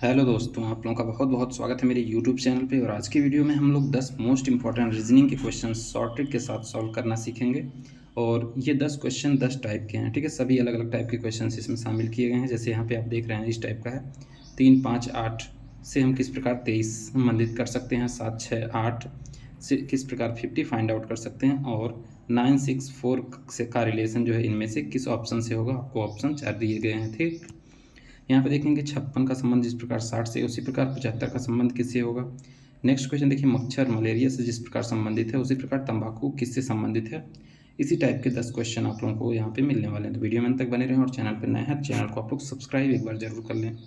Hello दोस्तों, आप लोगों का बहुत बहुत स्वागत है मेरे यूट्यूब चैनल पे। और आज की वीडियो में हम लोग 10 मोस्ट इंपॉर्टेंट रीजनिंग के क्वेश्चन सॉर्टेड के साथ सॉल्व करना सीखेंगे। और ये 10 क्वेश्चन 10 टाइप के हैं, ठीक है। सभी अलग अलग टाइप के क्वेश्चन इसमें शामिल किए गए हैं। जैसे यहाँ पे आप देख रहे हैं इस टाइप का है 3, 5, 8 से हम किस प्रकार 23 संबंधित कर सकते हैं, 7, 6, 8 से किस प्रकार 50 फाइंड आउट कर सकते हैं, और 9, 6, 4 से का रिलेशन जो है इनमें से किस ऑप्शन से होगा। आपको ऑप्शन 4 दिए गए हैं, ठीक। यहाँ पे देखेंगे 56 का संबंध जिस प्रकार 60 से, उसी प्रकार 75 का संबंध किससे होगा। नेक्स्ट क्वेश्चन देखिए, मच्छर मलेरिया से जिस प्रकार संबंधित है उसी प्रकार तंबाकू किससे संबंधित है। इसी टाइप के 10 क्वेश्चन आप लोगों को यहाँ पे मिलने वाले हैं। तो वीडियो में अंत तक बने रहें और चैनल पर नए हैं चैनल को आप लोग सब्सक्राइब एक बार जरूर कर लें।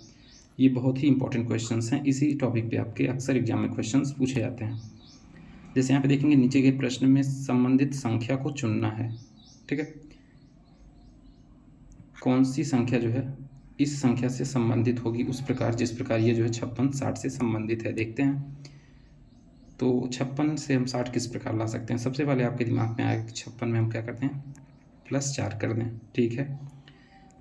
ये बहुत ही इंपॉर्टेंट क्वेश्चन हैं। इसी टॉपिक पे आपके अक्सर एग्जाम में क्वेश्चन पूछे जाते हैं। जैसे यहाँ पे देखेंगे नीचे के प्रश्न में संबंधित संख्या को चुनना है, ठीक है। कौन सी संख्या जो है इस संख्या से संबंधित होगी उस प्रकार जिस प्रकार ये जो है 56 60 से संबंधित है। देखते हैं तो 56 से हम 60 किस प्रकार ला सकते हैं। सबसे पहले आपके दिमाग में आएगा कि 56 में हम क्या करते हैं, +4 कर दें, ठीक है।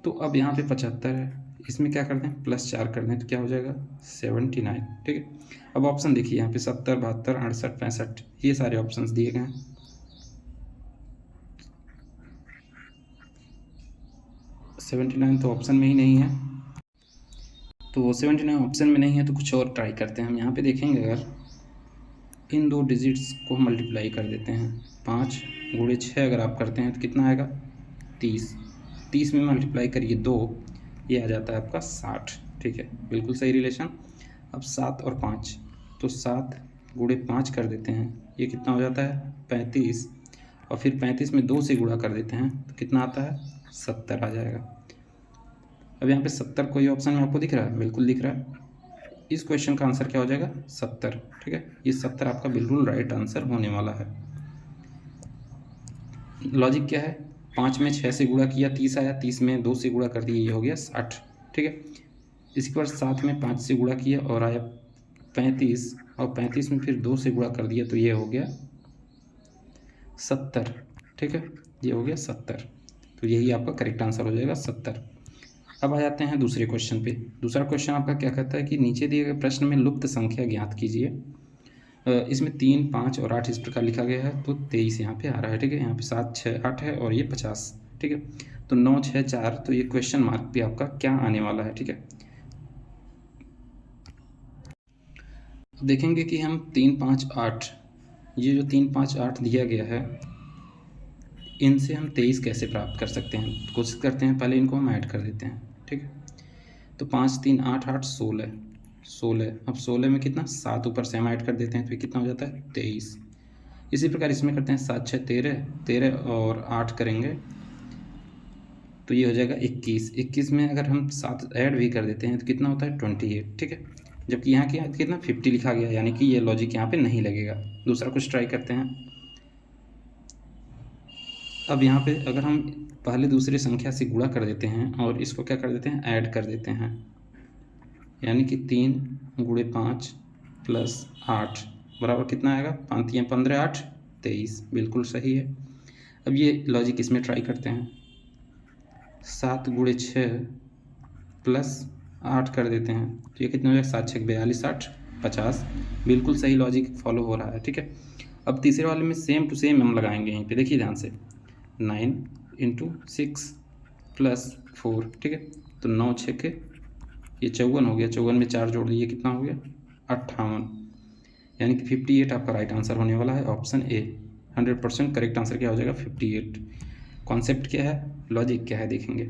तो अब यहाँ पे 75 है, इसमें क्या कर दें, +4 कर दें, तो क्या हो जाएगा 79, ठीक है। अब ऑप्शन देखिए यहाँ पे 70, 72, 68, 65 ये सारे ऑप्शन दिए गए हैं। 79 तो ऑप्शन में ही नहीं है, तो 79 ऑप्शन में नहीं है, तो कुछ और ट्राई करते हैं हम। यहाँ पे देखेंगे अगर इन दो डिजिट्स को मल्टीप्लाई कर देते हैं, 5 × 6 अगर आप करते हैं तो कितना आएगा 30। 30 में मल्टीप्लाई करिए 2, ये आ जाता है आपका 60, ठीक है। बिल्कुल सही रिलेशन। अब 7 और 5, तो 7 × 5 कर देते हैं, ये कितना हो जाता है 35। और फिर 35 में 2 से गुणा कर देते हैं तो कितना आता है 70 आ जाएगा। अब यहाँ पे 70 कोई ऑप्शन में आपको दिख रहा है, बिल्कुल दिख रहा है। इस क्वेश्चन का आंसर क्या हो जाएगा 70, ठीक है। ये 70 आपका बिल्कुल राइट आंसर होने वाला है। लॉजिक क्या है, 5 में 6 से गुणा किया 30 आया, 30 में 2 से गुणा कर दिया ये हो गया 60, ठीक है। इसके बाद 7 में 5 से गुणा किया और आया 35, और 35 में फिर 2 से गुणा कर दिया तो ये हो गया 70, ठीक है। ये हो गया 70, तो यही आपका करेक्ट आंसर हो जाएगा 70। अब आ जाते हैं दूसरे क्वेश्चन पे। दूसरा क्वेश्चन आपका क्या कहता है कि नीचे दिए गए प्रश्न में लुप्त संख्या ज्ञात कीजिए। इसमें 3, 5 और 8 इस प्रकार लिखा गया है, तो 23 यहाँ पे आ रहा है, ठीक है। यहाँ पे 7, 6, 8 है और ये 50, ठीक है। तो 9, 6, 4, तो ये क्वेश्चन मार्क पे आपका क्या आने वाला है, ठीक है। अब देखेंगे कि हम 3, 5, 8, ये जो 3, 5, 8 दिया गया है इनसे हम 23 कैसे प्राप्त कर सकते हैं। कोशिश करते हैं, पहले इनको हम ऐड कर देते हैं, ठीक है। तो 5, 3, 8, 8, 16, 16। अब 16 में कितना 7 ऊपर से हम ऐड कर देते हैं तो ये कितना हो जाता है 23। इसी प्रकार इसमें करते हैं 7, 6, 13, 13 और 8 करेंगे तो ये हो जाएगा 21। 21 में अगर हम 7 ऐड भी कर देते हैं तो कितना होता है 28, ठीक है। जबकि यहाँ कितना 50 लिखा गया, यानी कि ये लॉजिक यहाँ पे नहीं लगेगा। दूसरा कुछ ट्राई करते हैं। अब यहाँ पे अगर हम पहले दूसरे संख्या से गुणा कर देते हैं और इसको क्या कर देते हैं ऐड कर देते हैं, यानी कि 3 × 5 + 8 बराबर कितना आएगा 5, 3, 15, 8, 23, बिल्कुल सही है। अब ये लॉजिक इसमें ट्राई करते हैं, 7 × 6 + 8 कर देते हैं तो ये कितना हो जाएगा 7, 6, 42, 8, 50, बिल्कुल सही लॉजिक फॉलो हो रहा है, ठीक है। अब तीसरे वाले में सेम टू सेम हम लगाएंगे, यहीं पे देखिए ध्यान से, 9 × 6 + 4, ठीक है। तो 9, 6 के ये 54 हो गया, 54 में 4 जोड़ दिए कितना हो गया 58, यानी कि 58 आपका राइट आंसर होने वाला है, ऑप्शन ए। 100% करेक्ट आंसर क्या हो जाएगा 58। कॉन्सेप्ट क्या है, लॉजिक क्या है, देखेंगे।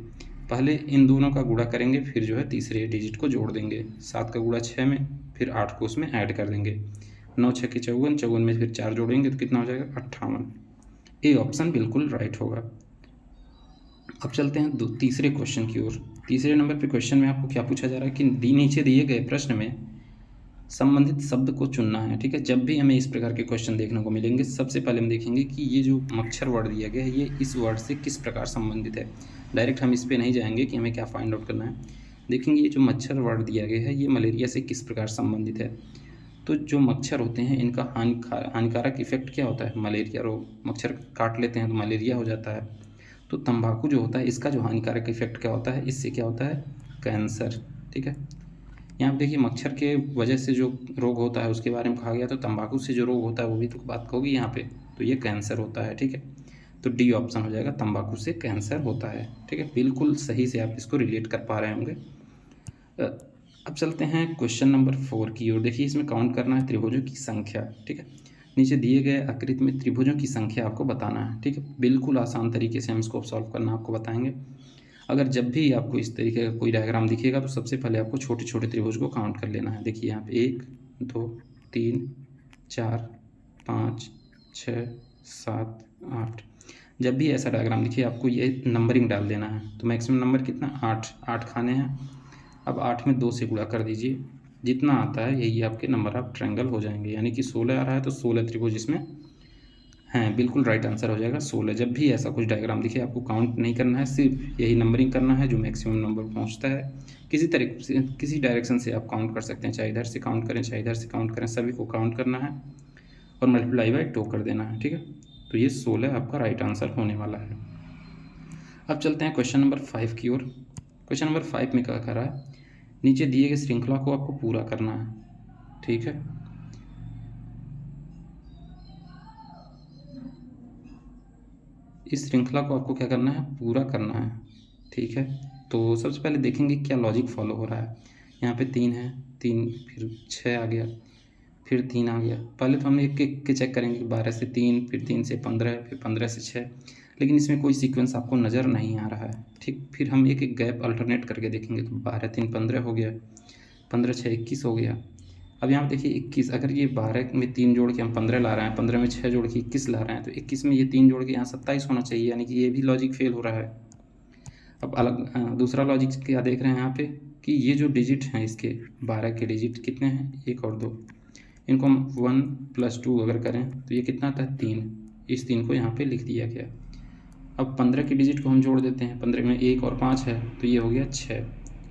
पहले इन दोनों का गुणा करेंगे, फिर जो है तीसरे डिजिट को जोड़ देंगे। 7 का गुणा 6 में, फिर 8 को उसमें ऐड कर देंगे। 9, 6 के 54, 54 में फिर 4 जोड़ेंगे तो कितना हो जाएगा 58। ए ऑप्शन बिल्कुल राइट होगा। अब चलते हैं तीसरे क्वेश्चन की ओर। तीसरे नंबर पे क्वेश्चन में आपको क्या पूछा जा रहा है कि नीचे दिए गए प्रश्न में संबंधित शब्द को चुनना है, ठीक है। जब भी हमें इस प्रकार के क्वेश्चन देखने को मिलेंगे, सबसे पहले हम देखेंगे कि ये जो मच्छर वर्ड दिया गया है ये इस वर्ड से किस प्रकार संबंधित है। डायरेक्ट हम इस पर नहीं जाएंगे कि हमें क्या फाइंड आउट करना है। देखेंगे ये जो मच्छर वर्ड दिया गया है ये मलेरिया से किस प्रकार संबंधित है। तो जो मच्छर होते हैं इनका हानिकारक इफेक्ट क्या होता है, मलेरिया रोग। मच्छर काट लेते हैं तो मलेरिया हो जाता है। तो तंबाकू जो होता है इसका जो हानिकारक इफेक्ट क्या होता है, इससे क्या होता है कैंसर, ठीक है। यहाँ पे देखिए मच्छर के वजह से जो रोग होता है उसके बारे में कहा गया, तो तंबाकू से जो रोग होता है वो भी तो बात होगी यहाँ पे, तो ये कैंसर होता है। ठीक है, तो डी ऑप्शन हो जाएगा, तंबाकू से कैंसर होता है। ठीक है, बिल्कुल सही से आप इसको रिलेट कर पा रहे होंगे। अब चलते हैं क्वेश्चन नंबर 4 की ओर। देखिए इसमें काउंट करना है त्रिभुजों की संख्या। ठीक है, नीचे दिए गए आकृति में त्रिभुजों की संख्या आपको बताना है। ठीक है, बिल्कुल आसान तरीके से हम इसको सॉल्व करना आपको बताएंगे। अगर जब भी आपको इस तरीके का कोई डायग्राम दिखेगा तो सबसे पहले आपको छोटे छोटे त्रिभुज को काउंट कर लेना है। देखिए यहाँ पे 1 2 3 4 5 6 7 8। जब भी ऐसा डायग्राम दिखे आपको ये नंबरिंग डाल देना है। तो मैक्सिमम नंबर कितना, 8 खाने हैं। अब 8 में 2 से गुणा कर दीजिए, जितना आता है यही आपके नंबर ऑफ ट्रायंगल हो जाएंगे। यानी कि 16 आ रहा है तो 16 त्रिभुज इसमें हैं। बिल्कुल राइट आंसर हो जाएगा 16। जब भी ऐसा कुछ डायग्राम दिखे आपको काउंट नहीं करना है, सिर्फ यही नंबरिंग करना है जो मैक्सिमम नंबर पहुंचता है। किसी तरीके से किसी डायरेक्शन से आप काउंट कर सकते हैं, चाहे इधर से काउंट करें चाहे इधर से काउंट करें, सभी को काउंट करना है और मल्टीप्लाई बाय 2 कर देना है। ठीक है, तो ये 16 आपका राइट आंसर होने वाला है। अब चलते हैं क्वेश्चन नंबर 5 की ओर। क्वेश्चन नंबर 5 में क्या कर रहा है, नीचे दिए गए श्रृंखला को आपको पूरा करना है। ठीक है, इस श्रृंखला को आपको क्या करना है, पूरा करना है। ठीक है, तो सबसे पहले देखेंगे क्या लॉजिक फॉलो हो रहा है। यहाँ पे 3 है, 3 फिर 6 आ गया, फिर 3 आ गया। पहले तो हम एक एक के चेक करेंगे, 12 से 3, फिर 3 से 15, फिर 15 से 6, लेकिन इसमें कोई सीक्वेंस आपको नज़र नहीं आ रहा है। ठीक, फिर हम एक एक गैप अल्टरनेट करके देखेंगे। तो 12 3 15 हो गया, 15 6 21 हो गया। अब यहाँ पे देखिए 21, अगर ये 12 में 3 जोड़ के हम 15 ला रहे हैं, 15 में 6 जोड़ के 21 ला रहे हैं, तो 21 में ये 3 जोड़ के यहाँ 27 होना चाहिए। यानी कि ये भी लॉजिक फेल हो रहा है। अब अलग दूसरा लॉजिक क्या देख रहे हैं यहाँ पे, कि ये जो डिजिट हैं इसके 12 के डिजिट कितने हैं, 1 और 2, इनको हम 1 + 2 अगर करें तो ये कितना आता है, 3। इस 3 को यहाँ पे लिख दिया गया। अब 15 के डिजिट को हम जोड़ देते हैं, 15 में 1 और 5 है तो ये हो गया 6।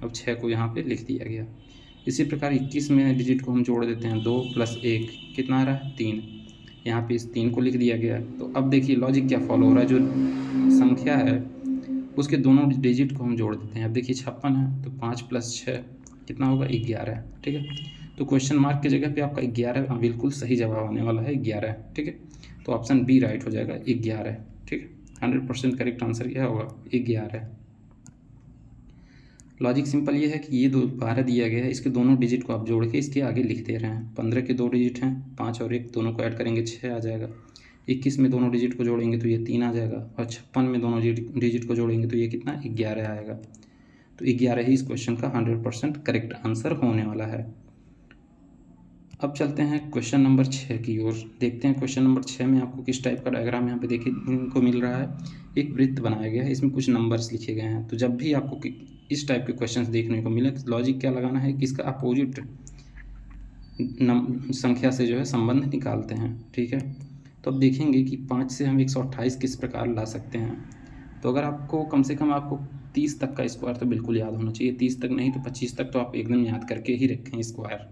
अब 6 को यहाँ पे लिख दिया गया। इसी प्रकार 21 में डिजिट को हम जोड़ देते हैं, 2 + 1 कितना आ रहा है, 3। यहाँ पे इस 3 को लिख दिया गया। तो अब देखिए लॉजिक क्या फॉलो हो रहा है, जो संख्या है उसके दोनों डिजिट को हम जोड़ देते हैं। अब देखिए 56 है तो 5 + 6 कितना होगा, 11। ठीक है, तो क्वेश्चन मार्क की जगह पे आपका 11 बिल्कुल सही जवाब आने वाला है, 11। ठीक है, तो ऑप्शन बी राइट हो जाएगा, 11। ठीक है, 100% करेक्ट आंसर क्या होगा, 11। लॉजिक सिंपल ये है कि ये 12 दिया गया है, इसके दोनों डिजिट को आप जोड़ के इसके आगे लिख दे रहे हैं। 15 के 2 डिजिट हैं, 5 और 1 दोनों को ऐड करेंगे 6 आ जाएगा। 21 में दोनों डिजिट को जोड़ेंगे तो ये 3 आ जाएगा, और 56 में दोनों डिजिट को जोड़ेंगे तो ये कितना, 11 आएगा। तो 11 ही इस क्वेश्चन का 100% करेक्ट आंसर होने वाला है। अब चलते हैं क्वेश्चन नंबर 6 की ओर। देखते हैं क्वेश्चन नंबर 6 में आपको किस टाइप का डायग्राम यहाँ पे देखने को मिल रहा है। एक वृत्त बनाया गया है, इसमें कुछ नंबर्स लिखे गए हैं। तो जब भी आपको इस टाइप के क्वेश्चंस देखने को मिले तो लॉजिक क्या लगाना है कि इसका अपोजिट संख्या से जो है संबंध निकालते हैं। ठीक है, तो अब देखेंगे कि 5 से हम 128 किस प्रकार ला सकते हैं। तो अगर आपको कम से कम आपको 30 तक का स्क्वायर तो बिल्कुल याद होना चाहिए, 30 तक नहीं तो 25 तक तो आप एकदम याद करके ही रखें स्क्वायर।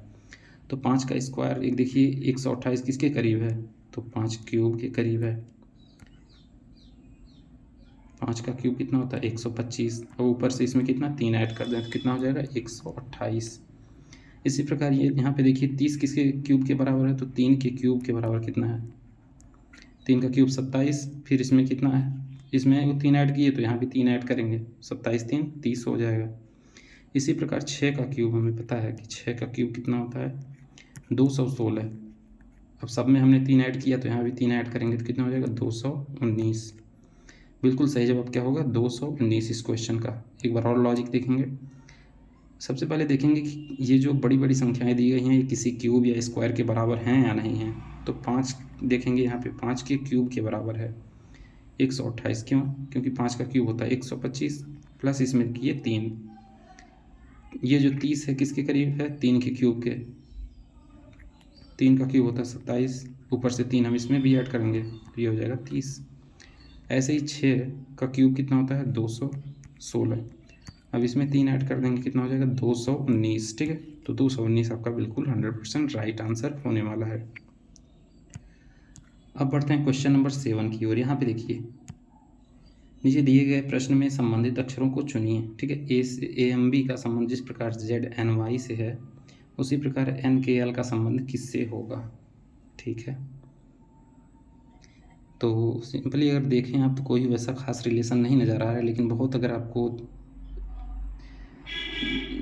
तो 5 का स्क्वायर एक देखिए 128 किसके करीब है, तो 5 क्यूब के करीब है। 5 का क्यूब कितना होता है, 125, और ऊपर से इसमें कितना 3 ऐड कर दें तो कितना हो जाएगा, 128। इसी प्रकार ये यहाँ पे देखिए 30 किसके क्यूब के बराबर है, तो 3 के क्यूब के बराबर कितना है, 3 का क्यूब 27। फिर इसमें कितना है, इसमें वो 3 ऐड किए तो यहाँ भी 3 ऐड करेंगे, 27 3 30 हो जाएगा। इसी प्रकार 6 का क्यूब हमें पता है कि 6 का क्यूब कितना होता है, 216। अब सब में हमने 3 ऐड किया तो यहाँ भी 3 ऐड करेंगे तो कितना हो जाएगा, 219। बिल्कुल सही जवाब क्या होगा, 219 इस क्वेश्चन का। एक बार और लॉजिक देखेंगे। सबसे पहले देखेंगे कि ये जो बड़ी बड़ी संख्याएं दी गई हैं ये किसी क्यूब या स्क्वायर के बराबर हैं या नहीं हैं। तो 5 देखेंगे, यहाँ पे 5 के क्यूब के बराबर है 128। क्यों, क्योंकि 5 का क्यूब होता है 125 प्लस इसमें किए 3। ये जो 30 है किसके करीब है, 3 के क्यूब के। 3 का क्यूब होता है 27, ऊपर से 3 हम इसमें भी ऐड करेंगे तो ये हो जाएगा 30। ऐसे ही 6 का क्यूब कितना होता है, 216। अब इसमें 3 ऐड कर देंगे कितना हो जाएगा, 219। ठीक है, तो 219 आपका बिल्कुल 100% राइट आंसर होने वाला है। अब बढ़ते हैं क्वेश्चन नंबर 7 की ओर। यहाँ पे देखिए नीचे दिए गए प्रश्न में संबंधित अक्षरों को चुनिए। ठीक है, ए से AMB का संबंध जिस प्रकार ZNY से है उसी प्रकार NKL का संबंध किससे होगा। ठीक है, तो सिंपली अगर देखें आप तो कोई वैसा खास रिलेशन नहीं नज़र आ रहा है, लेकिन बहुत अगर आपको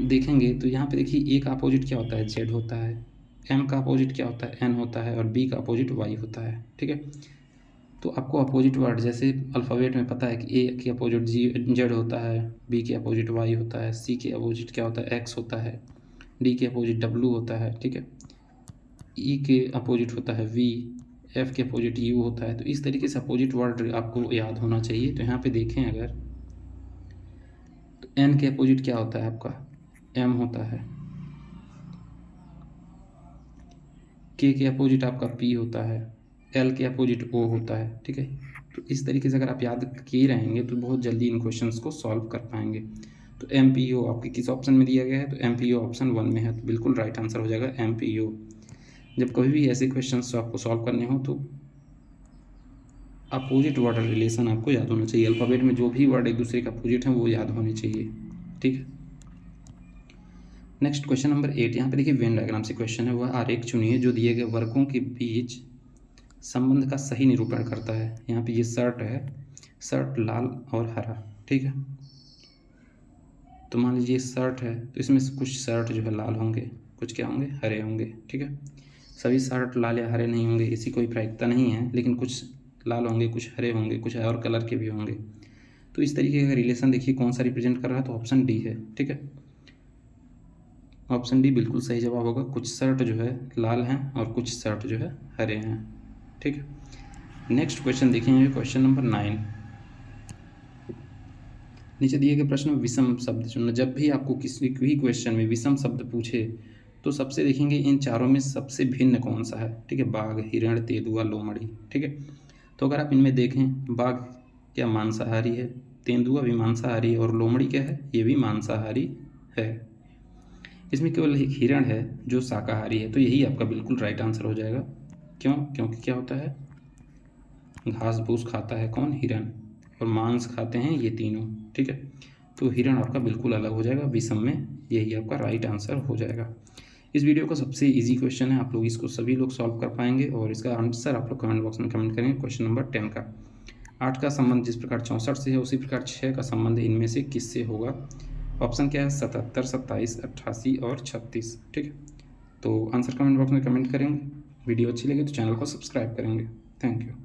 देखेंगे तो यहाँ पे देखिए ए का अपोजिट क्या होता है, Z होता है, M का अपोजिट क्या होता है, N होता है, और B का अपोजिट Y होता है। ठीक है, तो आपको अपोजिट वर्ड जैसे अल्फ़ाबेट में पता है कि A के अपोजिट Z होता है, B के अपोजिट Y होता है, C के अपोजिट क्या होता है, X होता है, D के अपोजिट W होता है। ठीक है, E के अपोजिट होता है V, F के अपोजिट U होता है। तो इस तरीके से अपोजिट वर्ड आपको याद होना चाहिए। तो यहाँ पे देखें अगर तो N के अपोजिट क्या होता है आपका, M होता है, K के अपोजिट आपका P होता है, L के अपोजिट O होता है। ठीक है, तो इस तरीके से अगर आप याद किए रहेंगे तो बहुत जल्दी इन क्वेश्चंस को सॉल्व कर पाएंगे। तो MPO आपके किस ऑप्शन में दिया गया है, तो MPO ऑप्शन 1 में है, तो बिल्कुल राइट आंसर हो जाएगा MPO। जब कभी भी ऐसे क्वेश्चंस आपको सॉल्व करने हो तो अपोजिट वर्ड रिलेशन आपको याद होना चाहिए। अल्फ़ाबेट में जो भी वर्ड एक दूसरे का अपोजिट है वो याद होने चाहिए। ठीक है, नेक्स्ट क्वेश्चन नंबर 8। यहाँ पे देखिए वेन डायग्राम से क्वेश्चन है, वह आरेख चुनिए जो दिए गए वर्गों के बीच संबंध का सही निरूपण करता है। यहाँ पे ये शर्ट है, शर्ट लाल और हरा। ठीक है, तो मान लीजिए शर्ट है तो इसमें से कुछ शर्ट जो है लाल होंगे, कुछ क्या होंगे, हरे होंगे। ठीक है, सभी शर्ट लाल या हरे नहीं होंगे, इसी कोई प्रायिकता नहीं है, लेकिन कुछ लाल होंगे, कुछ हरे होंगे, कुछ और कलर के भी होंगे। तो इस तरीके का रिलेशन देखिए कौन सा रिप्रेजेंट कर रहा है, तो ऑप्शन डी है। ठीक है, ऑप्शन डी बिल्कुल सही जवाब होगा। कुछ शर्ट जो है लाल हैं और कुछ शर्ट जो है हरे हैं। ठीक है, नेक्स्ट क्वेश्चन देखेंगे, क्वेश्चन नंबर 9। नीचे दिए गए प्रश्न में विषम शब्द चुनना। जब भी आपको किसी भी क्वेश्चन में विषम शब्द पूछे तो सबसे देखेंगे इन चारों में सबसे भिन्न कौन सा है। ठीक है, बाघ, हिरण, तेंदुआ, लोमड़ी। ठीक है, तो अगर आप इनमें देखें, बाघ क्या मांसाहारी है, तेंदुआ भी मांसाहारी है, और लोमड़ी क्या है, ये भी मांसाहारी है। इसमें केवल एक हिरण है जो शाकाहारी है, तो यही आपका बिल्कुल राइट आंसर हो जाएगा। क्यों, क्योंकि क्या होता है, घास फूस खाता है कौन, हिरण, और मांस खाते हैं ये तीनों। ठीक है, तो हिरण आपका बिल्कुल अलग हो जाएगा, विषम में यही आपका राइट आंसर हो जाएगा। इस वीडियो का सबसे इजी क्वेश्चन है, आप लोग इसको सभी लोग सॉल्व कर पाएंगे, और इसका आंसर आप लोग कमेंट बॉक्स में कमेंट करेंगे। क्वेश्चन नंबर 10 का 8 का संबंध जिस प्रकार 64 से है उसी प्रकार 6 का संबंध इनमें से किससे होगा। ऑप्शन क्या है, 77, 27, 88 और 36। ठीक है, तो आंसर कमेंट बॉक्स में कमेंट करेंगे। वीडियो अच्छी लगी तो चैनल को सब्सक्राइब करेंगे। Thank you.